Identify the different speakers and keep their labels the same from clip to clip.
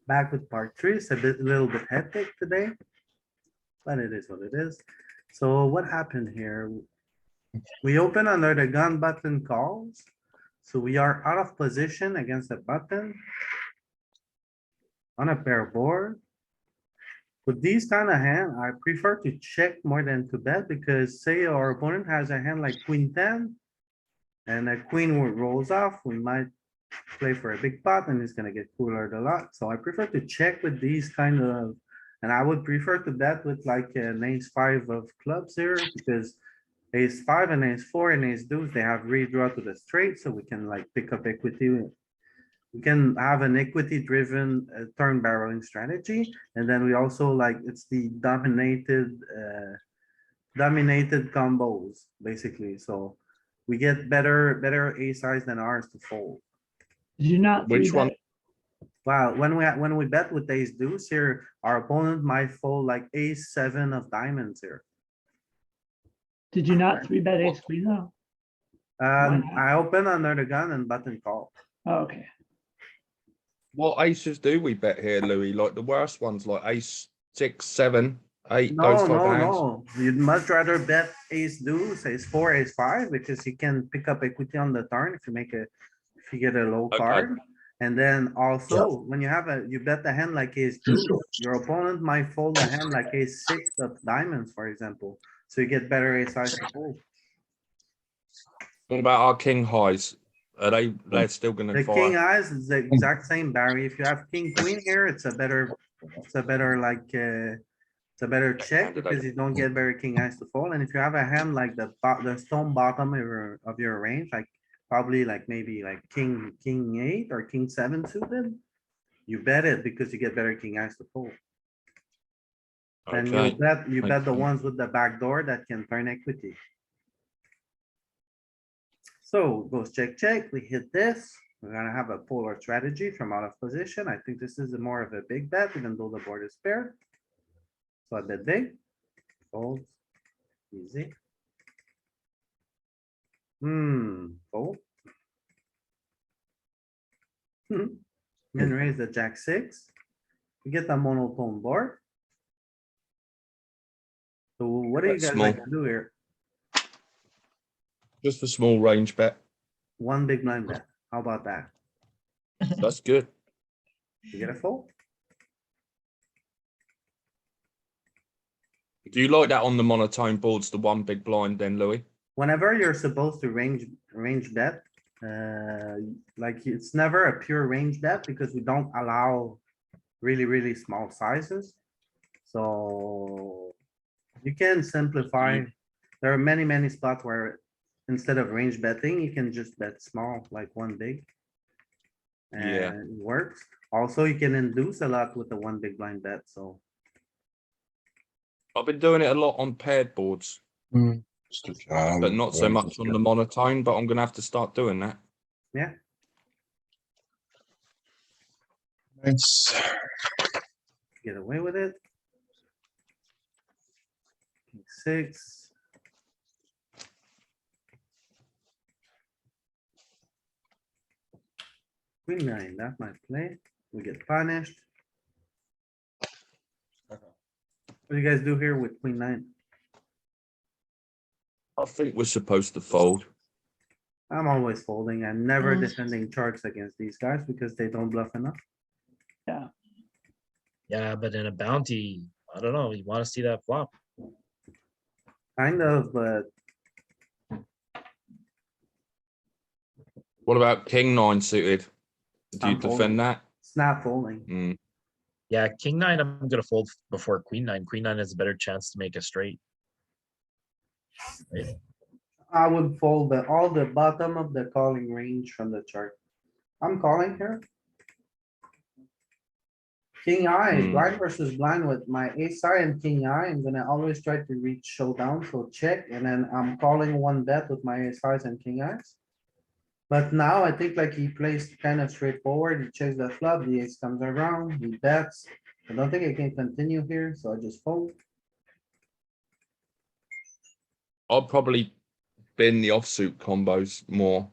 Speaker 1: Back with part three. It's a little bit hectic today, but it is what it is. So what happened here? We open under the gun button calls. So we are out of position against the button. On a pair board. With these kind of hand, I prefer to check more than to bet because say our opponent has a hand like queen ten. And a queen rolls off, we might play for a big pot and it's gonna get cooler a lot. So I prefer to check with these kind of, and I would prefer to bet with like an ace five of clubs here because ace five and ace four and ace deuce, they have redraw to the straight, so we can like pick up equity. We can have an equity driven turn barreling strategy, and then we also like, it's the dominated combos, basically, so we get better ace size than ours to fold.
Speaker 2: Did you not three
Speaker 3: Which one?
Speaker 2: bet?
Speaker 1: Wow, when we bet with ace deuce here, our opponent might fold like ace seven of diamonds here.
Speaker 2: Did you not three bet ace queen though? not?
Speaker 1: I open under the gun and button call.
Speaker 2: Oh, okay.
Speaker 3: What aces do we bet here, Louis? Like the worst ones, like ace 6, 7, 8,
Speaker 1: No,
Speaker 3: those type
Speaker 1: no,
Speaker 3: of hands.
Speaker 1: no. You'd much rather bet ace deuce, ace four, ace five, because you can pick up equity on the turn if you make a, if you get a low
Speaker 3: Okay.
Speaker 1: card. And then also, when you have you bet the hand like ace deuce, your opponent might fold a hand like ace six of diamonds, for example. So you get better ace size to fold.
Speaker 3: What about our king highs? Are they're still gonna
Speaker 1: The king
Speaker 3: fire?
Speaker 1: eyes is the exact same, Barry. If you have king queen here, it's a better like, it's a better check because you don't get very king eyes to fold. And if you have a hand like the stone bottom of your range, like probably like maybe like king eight or king seven suited, you bet it because you get better king eyes to fold. And
Speaker 3: Okay.
Speaker 1: you bet the
Speaker 3: Okay.
Speaker 1: ones with the back door that can turn equity. So goes check, check. We hit this. We're gonna have a polar strategy from out of position. I think this is more of a big bet, even though the board is paired. So I bet big. Fold. Easy. Fold. Then raise the jack six. We get a monotone board. So what do you
Speaker 3: That's
Speaker 1: guys
Speaker 3: small.
Speaker 1: like to do here?
Speaker 3: Just a small range bet.
Speaker 1: One big blind bet. How about that?
Speaker 3: That's good.
Speaker 1: You get a fold?
Speaker 3: Do you like that on the monotone boards, the one big blind then, Louis?
Speaker 1: Whenever you're supposed to range bet, like it's never a pure range bet because we don't allow really small sizes. So you can simplify. There are many spots where instead of range betting, you can just bet small, like one big.
Speaker 3: Yeah.
Speaker 1: And it works. Also, you can induce a lot with the one big blind bet, so.
Speaker 3: I've been doing it a lot on paired boards, but not so much on the monotone, but I'm gonna have to start doing that.
Speaker 1: Yeah,
Speaker 4: It's
Speaker 1: get away with it. King six. Queen nine, that might play. We get punished. What do you guys do here with queen nine?
Speaker 3: I think we're supposed to fold.
Speaker 1: I'm always folding. I'm never defending charts against these guys because they don't bluff enough.
Speaker 5: Yeah, but in a bounty, I don't know. You want to see that flop?
Speaker 1: Kind of, but
Speaker 3: What about king nine suited? Do you
Speaker 1: I'm folding.
Speaker 3: defend that?
Speaker 1: It's not folding.
Speaker 3: Mm.
Speaker 5: Yeah, king nine. I'm gonna fold before queen nine. Queen nine has a better chance to make a straight. Right?
Speaker 1: I would fold all the bottom of the calling range from the chart. I'm calling here. King eye, blind versus blind with my ace high and king eye. I'm gonna always try to reach showdown, so check, and then I'm calling one bet with my ace highs and king eyes. But now I think like he plays kind of straightforward. He checks the flop, the ace comes around, he bets. I don't think I can continue here, so I just fold.
Speaker 3: I'll probably bin the offsuit combos more.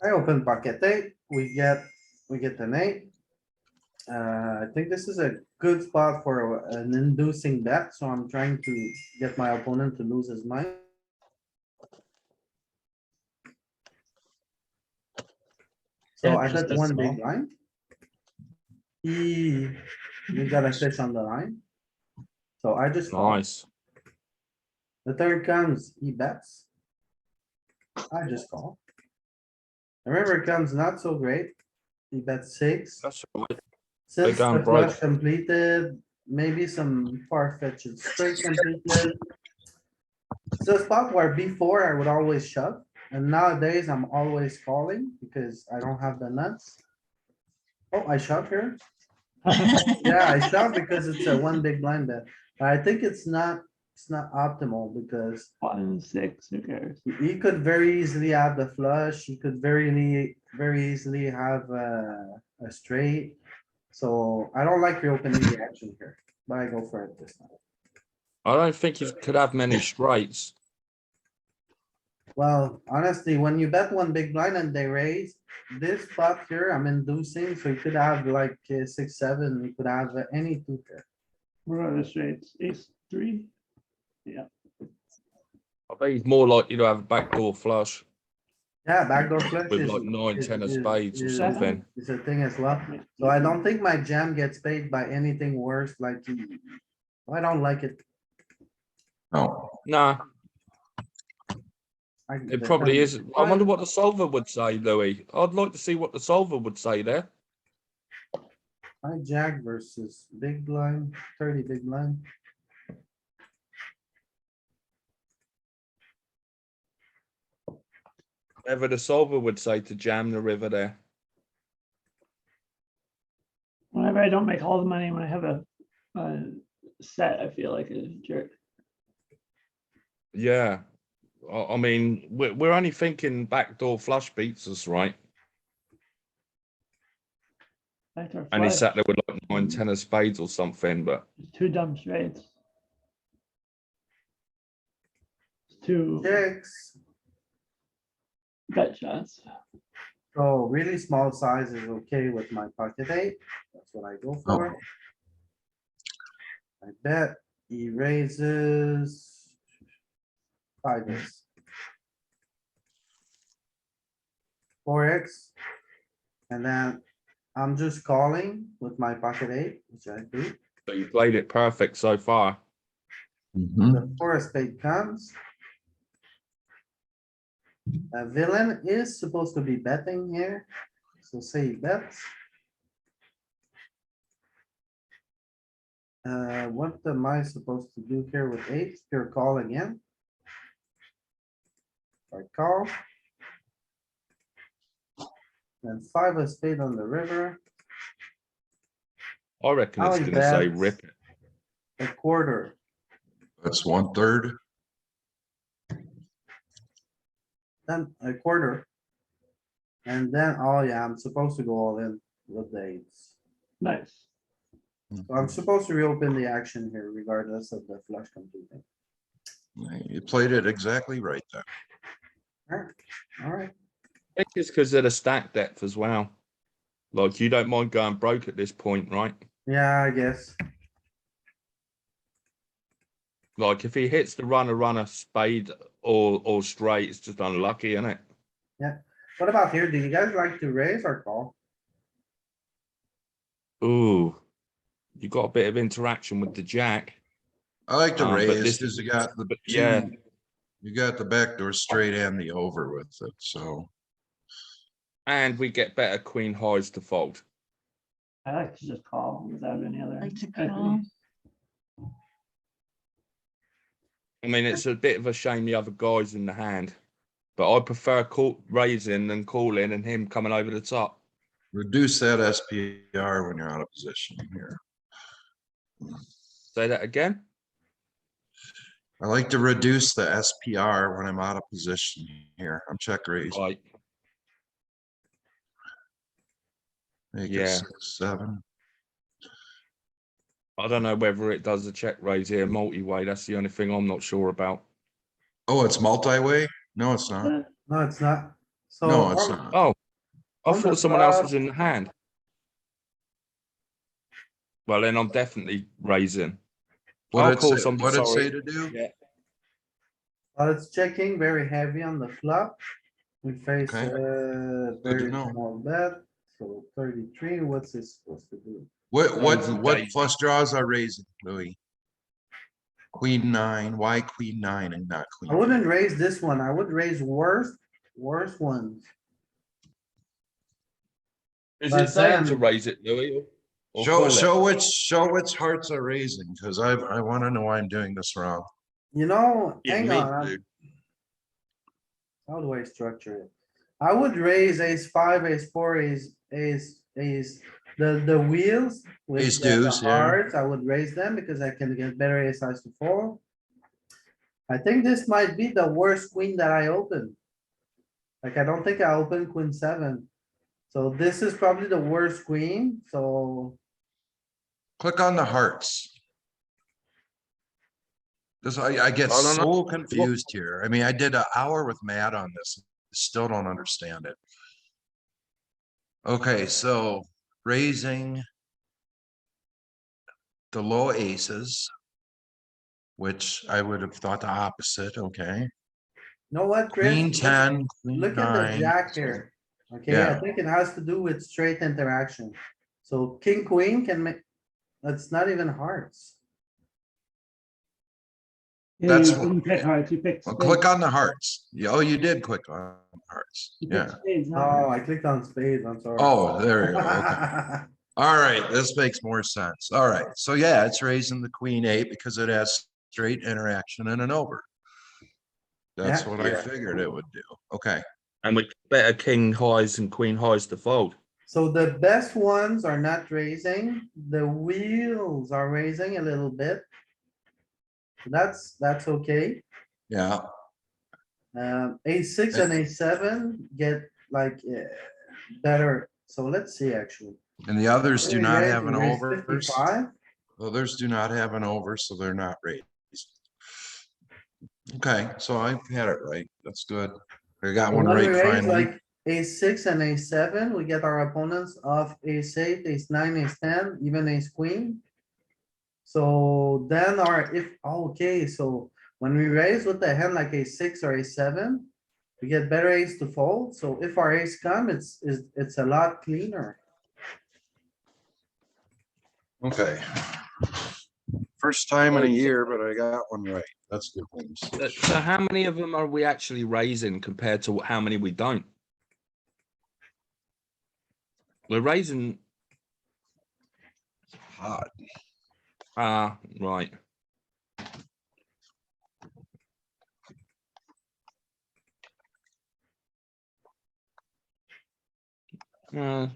Speaker 1: I open pocket eight, we get an eight. I think this is a good spot for an inducing bet, so I'm trying to get my opponent to lose his mind. So
Speaker 5: Yeah,
Speaker 1: I
Speaker 5: just
Speaker 1: bet
Speaker 5: bet
Speaker 1: one
Speaker 5: small.
Speaker 1: big line. You got a fish on the line. So I just call.
Speaker 3: Nice.
Speaker 1: The third comes, he bets. I just call. The river comes not so great. He bets six.
Speaker 3: That's all right.
Speaker 1: Since
Speaker 3: going
Speaker 1: the flush
Speaker 3: broke.
Speaker 1: completed, maybe some far-fetched straight completed. It's a spot where before I would always shove, and nowadays I'm always calling because I don't have the nuts. Oh, I shove here. Yeah, I shove because it's a one big blind bet. But I think it's not optimal because
Speaker 2: 1, 6, who cares?
Speaker 1: he could very easily have the flush. He could very easily have a straight. So I don't like reopening the action here, but I go for it this time.
Speaker 3: I don't think you could have many straights.
Speaker 1: Well, honestly, when you bet one big blind and they raise, this spot here, I'm inducing, so you could have like 6, 7, you could have any two here.
Speaker 2: What are the straights? Ace 3?
Speaker 3: I bet he's more likely to have a backdoor flush
Speaker 1: Yeah, backdoor flush
Speaker 3: with
Speaker 1: is.
Speaker 3: like 9, 10 of
Speaker 1: is-
Speaker 3: spades or
Speaker 1: is-
Speaker 3: something.
Speaker 1: Is a thing as well. So I don't think my jam gets paid by anything worse, like, I don't like it.
Speaker 4: No,
Speaker 3: Nah,
Speaker 1: I-
Speaker 3: it probably is. I wonder what the solver would say, Louis. I'd like to see what the solver would say there.
Speaker 1: My jack versus big blind, 30 big blind.
Speaker 3: Whatever the solver would say to jam the river there.
Speaker 2: Whenever I don't make all the money when I have a set, I feel like a jerk.
Speaker 3: Yeah. I mean, we're only thinking backdoor flush beats us, right?
Speaker 2: Backdoor
Speaker 3: And he
Speaker 2: flush,
Speaker 3: sat there with like 9, 10 of spades or something, but
Speaker 2: 2 dumb straights. It's 2
Speaker 1: Six.
Speaker 2: gut shots.
Speaker 1: So really small size is okay with my pocket eight. That's what I go for. I bet he raises 5x. 4x. And then I'm just calling with my pocket eight, which I do.
Speaker 3: so you played it perfect so far.
Speaker 4: Mhm.
Speaker 1: The 4 of spade comes. A villain is supposed to be betting here. So say he bets. What am I supposed to do here with eight? Pure call again. I call. Then 5 of spade on the river,
Speaker 3: I reckon
Speaker 1: Oh,
Speaker 3: it's
Speaker 1: he
Speaker 3: going to say
Speaker 1: bets.
Speaker 3: rip it.
Speaker 1: a quarter,
Speaker 4: That's 1/3.
Speaker 1: then a quarter. And then, oh yeah, I'm supposed to go all in with the eights.
Speaker 2: Nice.
Speaker 1: So I'm supposed to reopen the action here regardless of the flush completing.
Speaker 4: You played it exactly right then.
Speaker 1: Alright,
Speaker 3: I think it's because of the stack depth as well. Like, you don't mind going broke at this point, right?
Speaker 1: yeah, I guess.
Speaker 3: Like, if he hits the runner, spade or straight, it's just unlucky, isn't it?
Speaker 1: What about here? Do you guys like to raise or call?
Speaker 3: Ooh, you got a bit of interaction with the jack.
Speaker 4: I like to
Speaker 3: But
Speaker 4: raise
Speaker 3: this-
Speaker 4: because you got the
Speaker 3: but yeah.
Speaker 4: two, you got the backdoor straight and the over with it, so.
Speaker 3: And we get better queen highs to fold.
Speaker 2: I like to just call without any other.
Speaker 6: Like to
Speaker 2: equity.
Speaker 6: call.
Speaker 3: I mean, it's a bit of a shame the other guy's in the hand. But I prefer raising than calling and him coming over the top.
Speaker 4: Reduce that SPR when you're out of position here.
Speaker 3: Say that again.
Speaker 4: I like to reduce the SPR when I'm out of position here. I'm check raised.
Speaker 3: Right.
Speaker 4: Make
Speaker 3: Yeah.
Speaker 4: it 6, 7.
Speaker 3: I don't know whether it does a check raise here multi-way. That's the only thing I'm not sure about.
Speaker 4: Oh, it's multi-way? No, it's not.
Speaker 2: Eh,
Speaker 1: No, it's not. So.
Speaker 4: No, it's
Speaker 1: on-
Speaker 4: not.
Speaker 3: Oh, I
Speaker 1: On the
Speaker 3: thought someone else
Speaker 1: flop-
Speaker 3: was in the hand. Well, then I'm definitely raising.
Speaker 4: What
Speaker 3: I'll
Speaker 4: did it
Speaker 3: call
Speaker 4: say,
Speaker 3: somebody,
Speaker 4: what did it say
Speaker 3: sorry.
Speaker 4: to do?
Speaker 3: Yeah.
Speaker 1: It's checking very heavy on the flop. We face
Speaker 4: Okay.
Speaker 1: very
Speaker 4: know.
Speaker 1: small bet, so 33, what's it supposed to do?
Speaker 4: What
Speaker 3: Daisy.
Speaker 4: flush draws are raising, Louis? Queen nine, why queen nine and not queen?
Speaker 1: I wouldn't
Speaker 4: eight?
Speaker 1: raise this one, I would raise worst ones.
Speaker 3: Is
Speaker 1: But
Speaker 3: it saying to
Speaker 1: then-
Speaker 3: raise it, Louis? Or
Speaker 4: Show,
Speaker 3: call it?
Speaker 4: show which hearts are raising, cause I wanna know why I'm doing this wrong.
Speaker 1: You know,
Speaker 3: Yeah,
Speaker 1: hang
Speaker 3: me
Speaker 1: on,
Speaker 3: too.
Speaker 1: how do I structure it? I would raise ace five, ace four, the wheels. with
Speaker 4: Ace
Speaker 1: the
Speaker 4: deuce, yeah.
Speaker 1: hearts, I would raise them because I can get better ace size to fold. I think this might be the worst queen that I open. Like, I don't think I opened queen seven. So this is probably the worst queen, so
Speaker 4: Click on the hearts. This, I get
Speaker 3: I don't know.
Speaker 4: so confused here. I mean, I did an hour with Matt on this, still don't understand it. Okay, so raising the low aces, which I would have thought the opposite, okay?
Speaker 1: you know what, Chris?
Speaker 4: Queen
Speaker 1: Let's
Speaker 4: 10, queen
Speaker 1: Look at the
Speaker 4: 9.
Speaker 1: jack here. Okay, I
Speaker 4: Yeah.
Speaker 1: think it has to do with straight interaction. So king, queen can make, that's not even hearts.
Speaker 2: Yeah,
Speaker 4: That's
Speaker 2: you
Speaker 4: what-
Speaker 2: didn't pick hearts, you picked
Speaker 4: Well,
Speaker 2: spades.
Speaker 4: click on the hearts. Yeah, oh, you did click on hearts.
Speaker 2: You picked
Speaker 4: Yeah.
Speaker 2: spades, not
Speaker 1: Oh,
Speaker 2: hearts.
Speaker 1: I clicked on spades, I'm sorry.
Speaker 4: Oh, there you go. Okay. All right, this makes more sense. All right, so yeah, it's raising the queen eight because it has straight interaction and an over. That's
Speaker 1: Yeah.
Speaker 4: what I figured it would do. Okay,
Speaker 3: And we better king highs and queen highs to fold.
Speaker 1: So the best ones are not raising, the wheels are raising a little bit. That's okay.
Speaker 4: yeah,
Speaker 1: A6 and A7 get like better. So let's see, actually.
Speaker 4: and the others do
Speaker 1: We
Speaker 4: not
Speaker 1: raise-
Speaker 4: have
Speaker 1: we
Speaker 4: an
Speaker 1: raise
Speaker 4: over.
Speaker 1: 55.
Speaker 4: Others do not have an over, so they're not raised. Okay, so I had it right. That's good. I got
Speaker 1: So
Speaker 4: one
Speaker 1: when we
Speaker 4: right
Speaker 1: raise
Speaker 4: finally.
Speaker 1: like A6 and A7, we get our opponents of Ace8, Ace9, Ace10, even Ace Queen. So then okay, so when we raise with the hand like A6 or A7, we get better ace to fold. So if our ace come, it's a lot cleaner.
Speaker 4: Okay. First time in a year, but I got one right. That's good news.
Speaker 3: So how many of them are we actually raising compared to how many we don't? We're raising,
Speaker 4: Hot.
Speaker 3: right. We're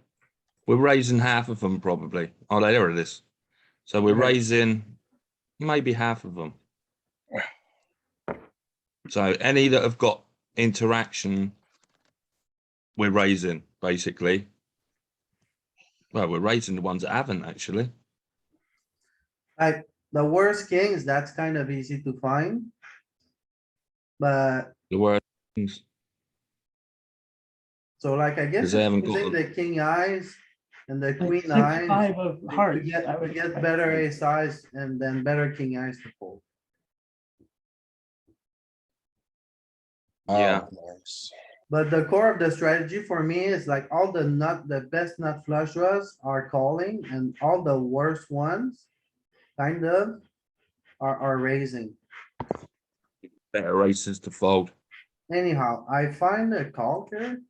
Speaker 3: raising half of them probably. Oh, there it is. So we're
Speaker 1: Okay.
Speaker 3: raising maybe half of them. So any that have got interaction, we're raising basically. Well, we're raising the ones that haven't actually.
Speaker 1: Like the worst kings, that's kind of easy to find. But
Speaker 3: The worst things.
Speaker 1: so like, I guess
Speaker 3: 'Cause they
Speaker 1: it's
Speaker 3: haven't got
Speaker 1: using the king eyes and the
Speaker 2: Like
Speaker 1: queen eyes.
Speaker 2: 65 of
Speaker 1: To
Speaker 2: hearts.
Speaker 1: get,
Speaker 2: I
Speaker 1: to
Speaker 2: would
Speaker 1: get
Speaker 2: expect.
Speaker 1: better ace eyes and then better king eyes to fold.
Speaker 3: Yeah.
Speaker 4: Nice.
Speaker 1: But the core of the strategy for me is like all the best nut flush draws are calling and all the worst ones kind of are raising.
Speaker 3: Better races to fold.
Speaker 1: Anyhow, I find a call here.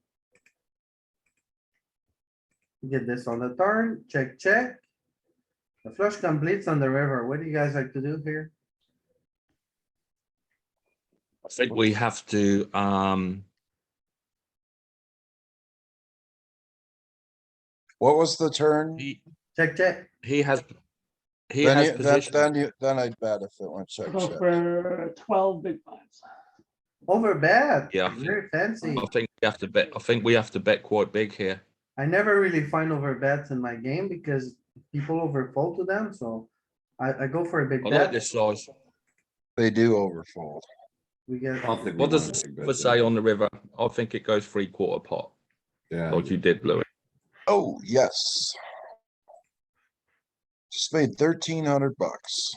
Speaker 1: Get this on the turn, check, check. The flush completes on the river. What do you guys like to do here?
Speaker 3: I think we have to
Speaker 6: What was the turn?
Speaker 1: Check, check.
Speaker 3: he has
Speaker 6: Then
Speaker 3: position.
Speaker 6: then I'd bet if it went check,
Speaker 2: Go
Speaker 6: check.
Speaker 2: for 12 big blinds.
Speaker 1: Over bet.
Speaker 3: Yeah, I think-
Speaker 1: Very fancy.
Speaker 3: I think we have to bet. I think we have to bet quite big here.
Speaker 1: I never really find over bets in my game because people overfold to them, so I go for a big
Speaker 3: I like
Speaker 1: bet.
Speaker 3: this size.
Speaker 6: They do overfold.
Speaker 1: We get,
Speaker 7: I don't think we
Speaker 3: What does
Speaker 7: wanna
Speaker 3: the
Speaker 7: take
Speaker 3: silver
Speaker 7: bet
Speaker 3: say
Speaker 7: there.
Speaker 3: on the river? I think it goes 3/4 pot,
Speaker 7: Yeah.
Speaker 3: like you did, Louis.
Speaker 6: Oh, yes. Just made 1,300 bucks.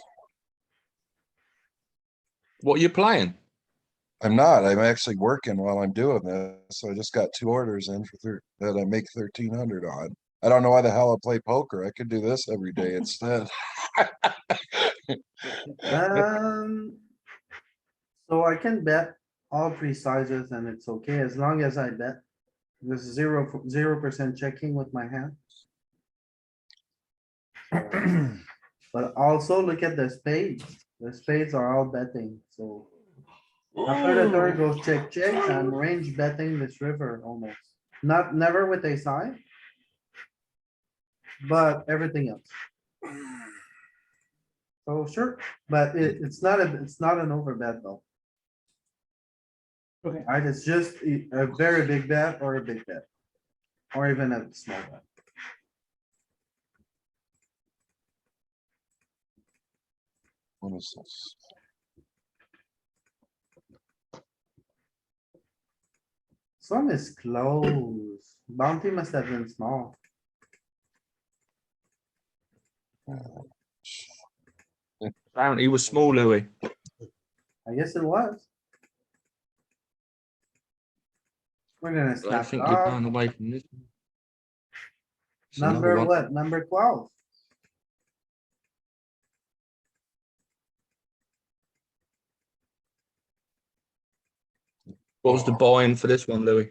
Speaker 3: What are you playing?
Speaker 6: I'm not, I'm actually working while I'm doing this, so I just got 2 orders in for that I make 1,300 on. I don't know why the hell I play poker, I could do this every day instead.
Speaker 1: um. So I can bet all 3 sizes and it's okay as long as I bet. There's 0% checking with my hand. But also look at the spades. The spades are all betting, so. After the turn goes check, check, I'm range betting this river almost. Never with a side. But everything else. So sure, but it's not an over bet though.
Speaker 2: Okay,
Speaker 1: Right, it's just a very big bet or a big bet. Or even a small bet.
Speaker 6: What is this?
Speaker 1: Some is close. Bounty must have been small.
Speaker 3: Bounty was small, Louis.
Speaker 1: I guess it was. We're gonna
Speaker 3: I
Speaker 1: snap it
Speaker 3: think you're
Speaker 1: off.
Speaker 3: going away from this. It's another
Speaker 1: Number
Speaker 3: one.
Speaker 1: what? Number 12.
Speaker 3: What was the buy-in for this one, Louis?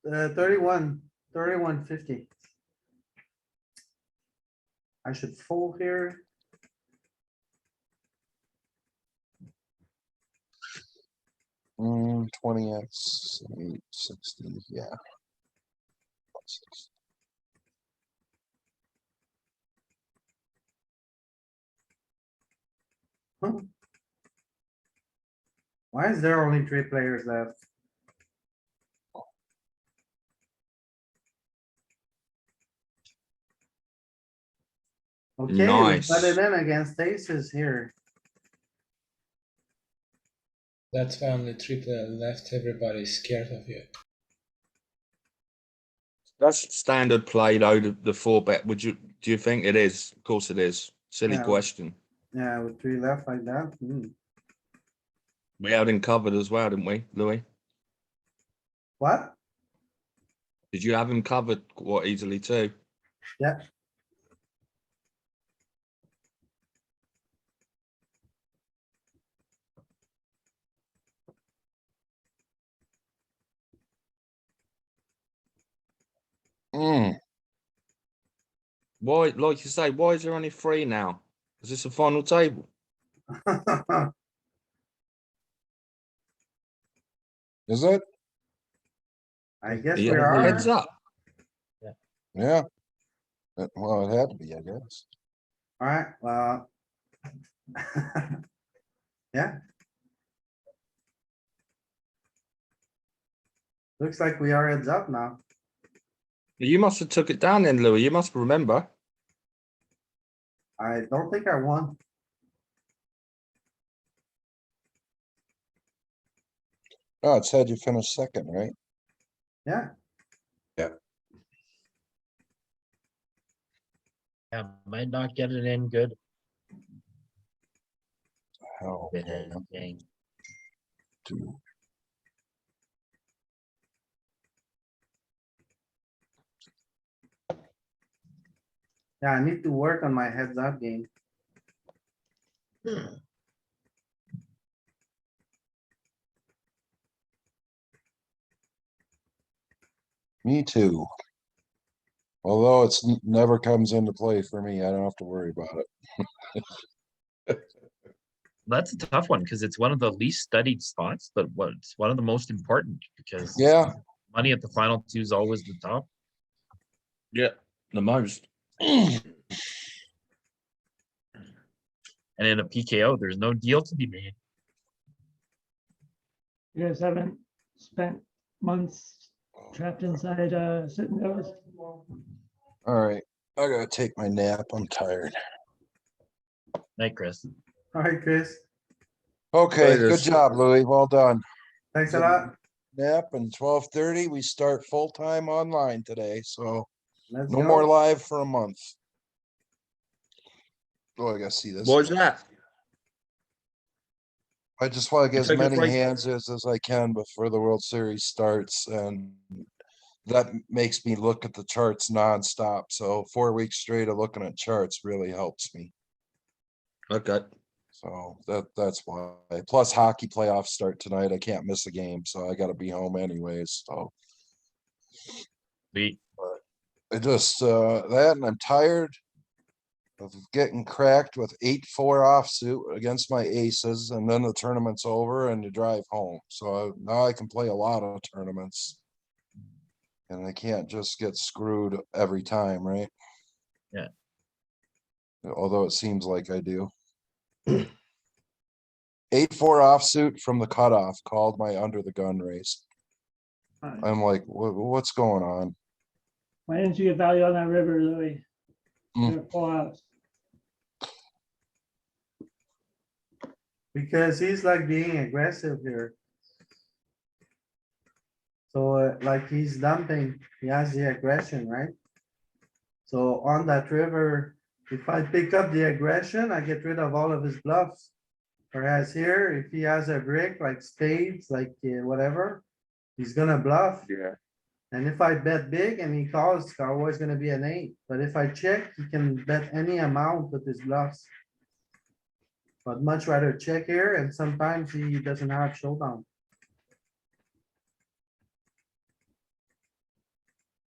Speaker 1: 31.50. I should fold here.
Speaker 6: Mm, 20x, 860, yeah.
Speaker 1: Why is there only 3 players left? Okay, we put it
Speaker 3: Nice.
Speaker 1: in against aces here.
Speaker 8: That's why only 3 players left. Everybody's scared of you.
Speaker 3: That's standard play though, the 4-bet. Do you think it is? Of course it is. Silly
Speaker 1: Yeah.
Speaker 3: question.
Speaker 1: Yeah, with 3 left like that.
Speaker 3: We had him covered as well, didn't we, Louis?
Speaker 1: What?
Speaker 3: Did you have him covered quite easily too?
Speaker 1: Yeah.
Speaker 6: Mm,
Speaker 3: Why, like you say, why is there only 3 now? Is this a final table?
Speaker 6: is it?
Speaker 1: I guess
Speaker 3: Yeah,
Speaker 1: we are.
Speaker 3: heads up.
Speaker 6: Yeah. Well, it had to be, I guess.
Speaker 1: Alright, well. Yeah. Looks like we are heads up now.
Speaker 3: You must have took it down then, Louis. You must remember.
Speaker 1: I don't think I won.
Speaker 6: Oh, it said you finished second, right?
Speaker 1: Yeah,
Speaker 5: Yeah, might not get it in good.
Speaker 6: Hell,
Speaker 5: Dang.
Speaker 6: dude.
Speaker 1: yeah, I need to work on my heads up game.
Speaker 6: Me too. Although never comes into play for me, I don't have to worry about it.
Speaker 5: That's a tough one because it's one of the least studied spots, but it's one of the most important because
Speaker 6: Yeah.
Speaker 5: money at the final 2 is always the top.
Speaker 3: Yeah, the most.
Speaker 5: And in a PKO, there's no deal to be made.
Speaker 2: you guys haven't spent months trapped inside sitting goes.
Speaker 6: Alright, I gotta take my nap, I'm tired.
Speaker 5: Night, Chris.
Speaker 1: Alright, Chris.
Speaker 6: Okay, good
Speaker 3: Raiders.
Speaker 6: job, Louis. Well done.
Speaker 1: Thanks a lot.
Speaker 6: Nap and 12:30, we start full-time online today, so
Speaker 1: Let's
Speaker 6: no more
Speaker 1: go.
Speaker 6: live for a month. Oh, I gotta see this.
Speaker 3: What's that?
Speaker 6: I just want to get as
Speaker 3: take a
Speaker 6: many
Speaker 3: break?
Speaker 6: hands as I can before the World Series starts, and that makes me look at the charts nonstop. So 4 weeks straight of looking at charts really helps me.
Speaker 3: Okay.
Speaker 6: So that's why. Plus hockey playoffs start tonight. I can't miss a game, so I gotta be home anyways. So
Speaker 5: The
Speaker 6: I just that, and I'm tired of getting cracked with 8-4 offsuit against my aces, and then the tournament's over and you drive home. So now I can play a lot of tournaments. And I can't just get screwed every time, right?
Speaker 5: Yeah.
Speaker 6: Although it seems like I do. 8-4 offsuit from the cutoff called my under the gun race.
Speaker 2: Alright.
Speaker 6: I'm like, what's going on?
Speaker 2: Why didn't you get value on that river, Louis?
Speaker 6: Mm.
Speaker 2: You're full house.
Speaker 1: Because he's like being aggressive here. So like he's dumping, he has the aggression, right? So on that river, if I pick up the aggression, I get rid of all of his bluffs. Whereas here, if he has a brick like spades, like whatever, he's gonna bluff.
Speaker 3: Yeah.
Speaker 1: And if I bet big and he calls, it's always gonna be an 8. But if I check, he can bet any amount with his bluffs. But much rather check here, and sometimes he doesn't have showdown.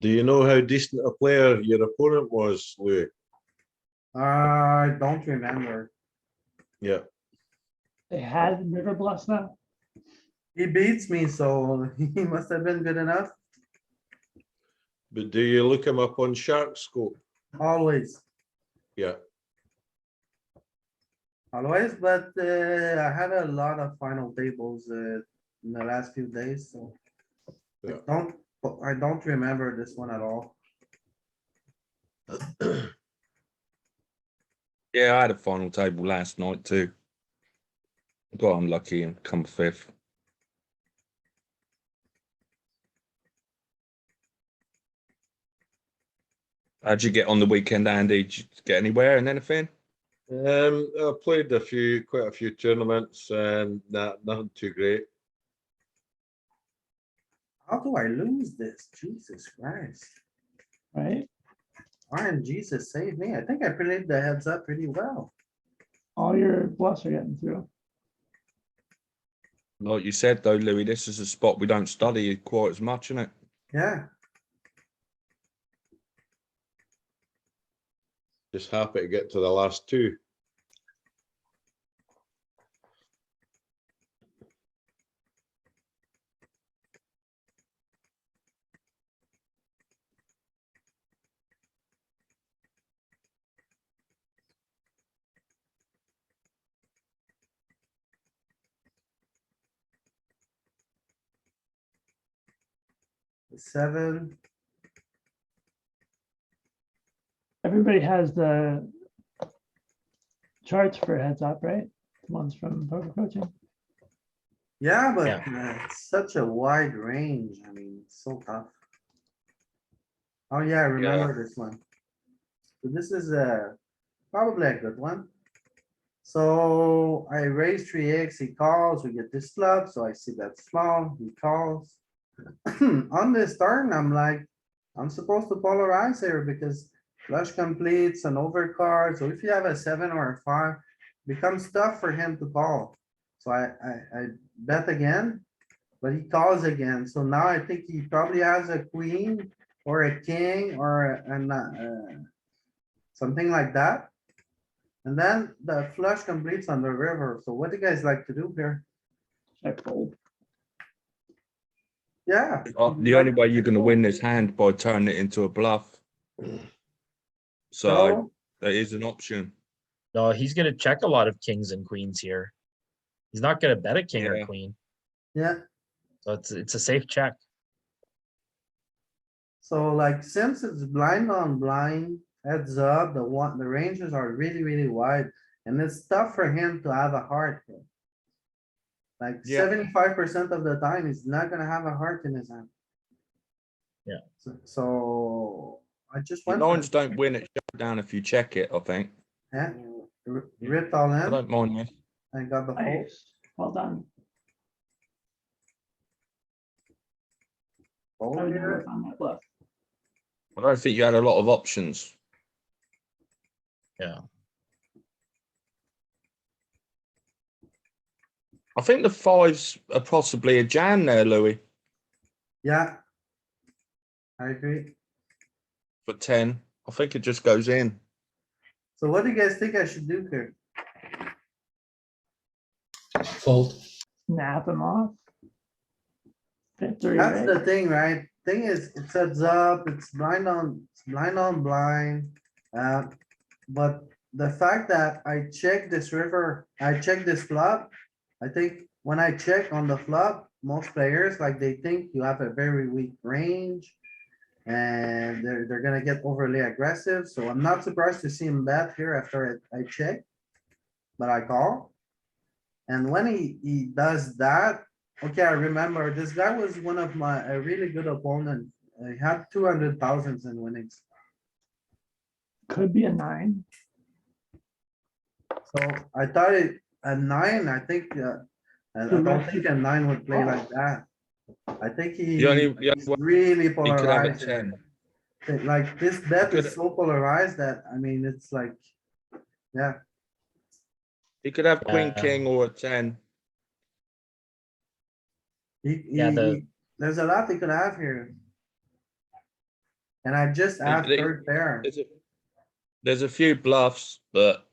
Speaker 7: Do you know how decent a player your opponent was, Louis?
Speaker 1: I don't remember.
Speaker 7: Yeah.
Speaker 2: They had river bluffs now.
Speaker 1: He beats me, so he must have been good enough,
Speaker 7: But do you look him up on Shark Scope?
Speaker 1: always,
Speaker 7: Yeah.
Speaker 1: always, but I had a lot of final tables in the last few days, so.
Speaker 7: Yeah.
Speaker 1: I don't remember this one at all.
Speaker 3: Yeah, I had a final table last night too. Got unlucky and come 5th. How'd you get on the weekend, Andy? Did you get anywhere and anything?
Speaker 7: I played quite a few tournaments, and nothing too great.
Speaker 1: How do I lose this? Jesus Christ.
Speaker 2: Right?
Speaker 1: Ryan, Jesus save me. I think I played the heads up pretty well.
Speaker 2: All your bluffs are getting through.
Speaker 3: Like you said though, Louis, this is a spot we don't study quite as much, isn't it?
Speaker 1: Yeah,
Speaker 7: Just happy to get to the last two.
Speaker 1: the 7.
Speaker 2: Everybody has the charts for heads up, right? The ones from poker coaching.
Speaker 1: Yeah, but
Speaker 5: Yeah.
Speaker 1: it's such a wide range. I mean, it's so tough. Oh yeah, I remember this one. So this is probably a good one. So I raise 3x, he calls, we get this flop, so I see that small, he calls. On this turn, I'm like, I'm supposed to polarize here because flush completes an overcard, so if you have a 7 or a 5, becomes tough for him to call. So I bet again, but he calls again, so now I think he probably has a queen or a king or something like that. And then the flush completes on the river, so what do you guys like to do here?
Speaker 2: Check fold.
Speaker 1: Yeah.
Speaker 3: The only way you're going to win this hand by turning it into a bluff. So that is an option.
Speaker 5: No, he's gonna check a lot of kings and queens here. He's not gonna bet a king or
Speaker 3: Yeah.
Speaker 5: queen,
Speaker 1: Yeah,
Speaker 5: so it's a safe check.
Speaker 1: so like since it's blind on blind, heads up, the ranges are really, really wide. And it's tough for him to have a heart here. Like
Speaker 3: Yeah.
Speaker 1: 75% of the time, he's not gonna have a heart in his hand.
Speaker 5: Yeah.
Speaker 1: So I just
Speaker 3: The
Speaker 1: went, for
Speaker 3: nines
Speaker 1: it.
Speaker 3: don't win at showdown if you check it, I think.
Speaker 1: Yeah, ripped all
Speaker 3: I
Speaker 1: in
Speaker 3: don't mind this.
Speaker 1: and got the fold.
Speaker 2: Nice. Well done. I
Speaker 1: Fold
Speaker 2: would never
Speaker 1: here.
Speaker 2: have found that bluff.
Speaker 3: I don't think you had a lot of options.
Speaker 5: Yeah.
Speaker 3: I think the fives are possibly a jam there, Louis,
Speaker 1: Yeah. I agree.
Speaker 3: for 10. I think it just goes in.
Speaker 1: So what do you guys think I should do here?
Speaker 8: Fold.
Speaker 2: Snap him off. Victory,
Speaker 1: That's the
Speaker 2: right?
Speaker 1: thing, right? Thing is, it sets up, it's blind on blind. But the fact that I check this river, I check this flop. I think when I check on the flop, most players, like they think you have a very weak range. And they're gonna get overly aggressive, so I'm not surprised to see him bet here after I check. But I call. And when he does that, okay, I remember this guy was one of a really good opponent. He had 200,000 in winnings.
Speaker 2: Could be a 9.
Speaker 1: So I thought a 9, I think, I don't think a 9 would play like that. I think he's really
Speaker 3: You could have a
Speaker 1: polarized.
Speaker 3: 10.
Speaker 1: Like this bet
Speaker 3: could-
Speaker 1: is so polarized that, I mean, it's like, yeah,
Speaker 3: You could have queen,
Speaker 5: Yeah.
Speaker 3: king, or a 10.
Speaker 5: Yeah,
Speaker 1: there's a lot he could have here. And I just add
Speaker 3: They-
Speaker 1: third pair.
Speaker 3: There's a few bluffs, but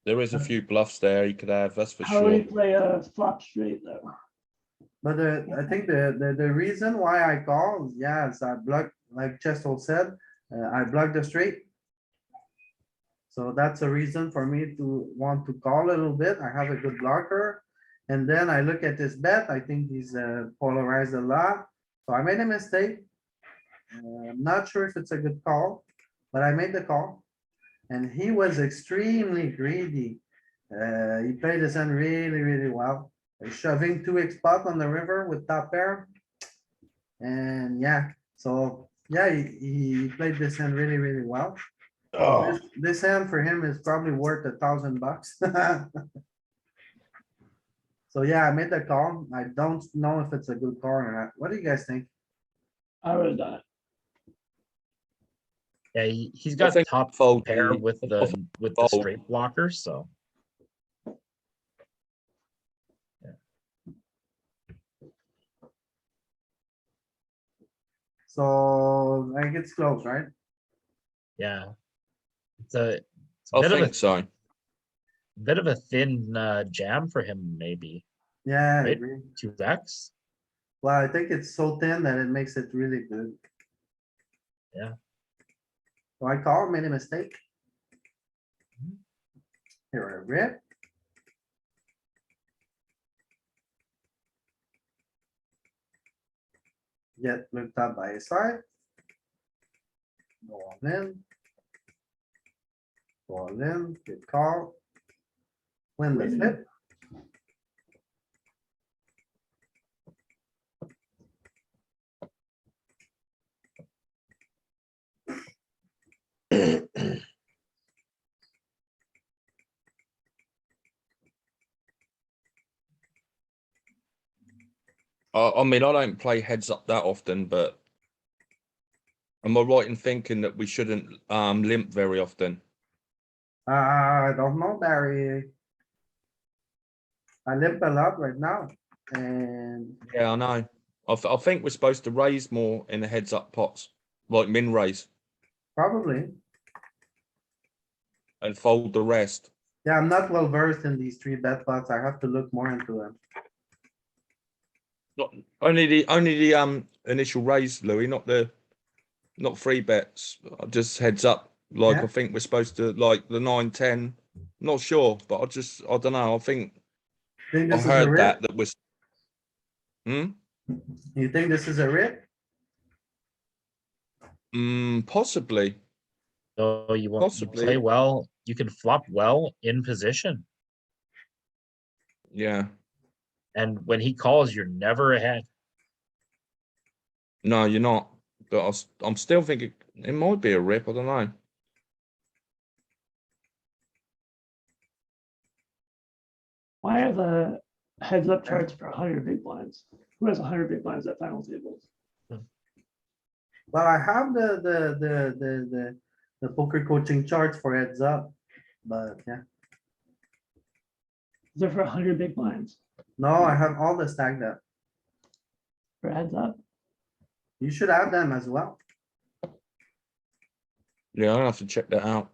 Speaker 3: there is a few bluffs there you could have, that's for
Speaker 2: How would he
Speaker 3: sure.
Speaker 2: play a flop straight though?
Speaker 1: But I think the reason why I call, yeah, is I block, like Chesto said, I block the straight. So that's a reason for me to want to call a little bit. I have a good blocker. And then I look at this bet, I think he's polarized a lot. So I made a mistake. I'm not sure if it's a good call, but I made the call. And he was extremely greedy. He played his hand really, really well. Shoving 2x pot on the river with top pair. And yeah, so yeah, he played this hand really, really well.
Speaker 6: Oh,
Speaker 1: This hand for him is probably worth $1,000. So yeah, I made the call. I don't know if it's a good call or not. What do you guys think?
Speaker 2: I would have done it.
Speaker 5: Yeah, he's got
Speaker 3: think
Speaker 5: top
Speaker 3: fold
Speaker 5: pair
Speaker 3: the-
Speaker 5: with the
Speaker 3: fold.
Speaker 5: straight blocker, so
Speaker 1: So I think it's close, right?
Speaker 5: yeah. It's a
Speaker 3: I
Speaker 5: bit of
Speaker 3: think
Speaker 5: a
Speaker 3: so.
Speaker 5: bit of a thin jam for him, maybe.
Speaker 1: Yeah, I
Speaker 5: Right.
Speaker 1: agree.
Speaker 5: 2x.
Speaker 1: Well, I think it's so thin that it makes it really good.
Speaker 5: Yeah.
Speaker 1: So I call, made a mistake. Here, I rip. Get looked up by his side. Go all in. Go all in, good call. Win the flip.
Speaker 3: I mean, I don't play heads up that often, but am I right in thinking that we shouldn't limp very often?
Speaker 1: I don't know, Barry. I limp a lot right now and
Speaker 3: Yeah, I know. I think we're supposed to raise more in the heads up pots, like min raise,
Speaker 1: probably,
Speaker 3: and fold the rest.
Speaker 1: yeah, I'm not well versed in these three bet pots. I have to look more into them.
Speaker 3: Not only the initial raise, Louis, not free bets. Just heads up. Like
Speaker 1: Yeah.
Speaker 3: I think we're supposed to like the 9, 10. Not sure, but I don't know. I think
Speaker 1: Think
Speaker 3: I
Speaker 1: this is a
Speaker 3: heard
Speaker 1: rip?
Speaker 3: that was.
Speaker 1: You think this is a rip?
Speaker 3: Possibly.
Speaker 5: So you want you
Speaker 3: Possibly.
Speaker 5: play well. You can flop well in position.
Speaker 3: Yeah.
Speaker 5: And when he calls, you're never ahead.
Speaker 3: No, you're not. But I'm still thinking it might be a rip. I don't know.
Speaker 2: Why are the heads up charts for 100 big blinds? Who has 100 big blinds at final tables?
Speaker 1: Well, I have the poker coaching charts for heads up, but yeah.
Speaker 2: Is there for 100 big blinds
Speaker 1: No, I have all the stacked up.
Speaker 2: for heads up?
Speaker 1: You should have them as well.
Speaker 3: Yeah, I'll have to check that out.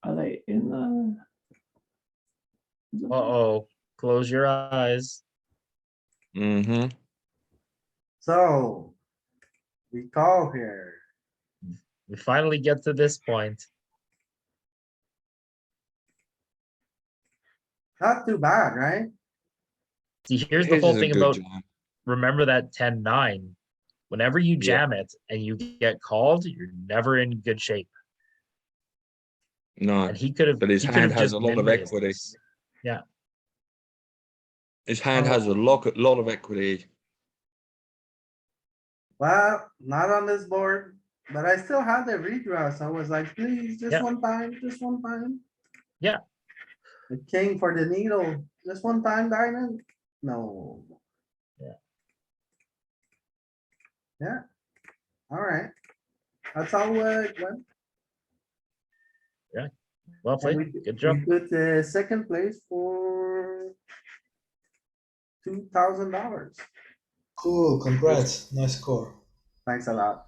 Speaker 2: Are they in the?
Speaker 5: Uh-oh, close your eyes.
Speaker 3: Mm-hmm.
Speaker 1: So. We call here.
Speaker 5: We finally get to this point.
Speaker 1: Not too bad, right?
Speaker 5: See, here's the
Speaker 3: His
Speaker 5: whole
Speaker 3: is a
Speaker 5: thing
Speaker 3: good
Speaker 5: about,
Speaker 3: jam.
Speaker 5: remember that 10-9. Whenever you
Speaker 3: Yeah.
Speaker 5: jam it and you get called, you're never in good shape.
Speaker 3: No,
Speaker 5: And he could have,
Speaker 3: but his
Speaker 5: he could
Speaker 3: hand
Speaker 5: have
Speaker 3: has
Speaker 5: just
Speaker 3: a lot of
Speaker 5: min-raised
Speaker 3: equity.
Speaker 5: this. Yeah,
Speaker 3: His hand has a lot of equity.
Speaker 1: Well, not on this board, but I still had the redraw, so I was like, please, just
Speaker 5: Yeah.
Speaker 1: one time, just one time.
Speaker 5: Yeah.
Speaker 1: The king for the needle, just one time, diamond? No.
Speaker 5: Yeah.
Speaker 1: Yeah. Alright. That's how it went.
Speaker 5: well
Speaker 1: And
Speaker 5: played.
Speaker 1: we-
Speaker 5: Good job.
Speaker 1: We put the second place for $2,000.
Speaker 8: Cool, congrats. Nice score.
Speaker 1: Thanks a lot.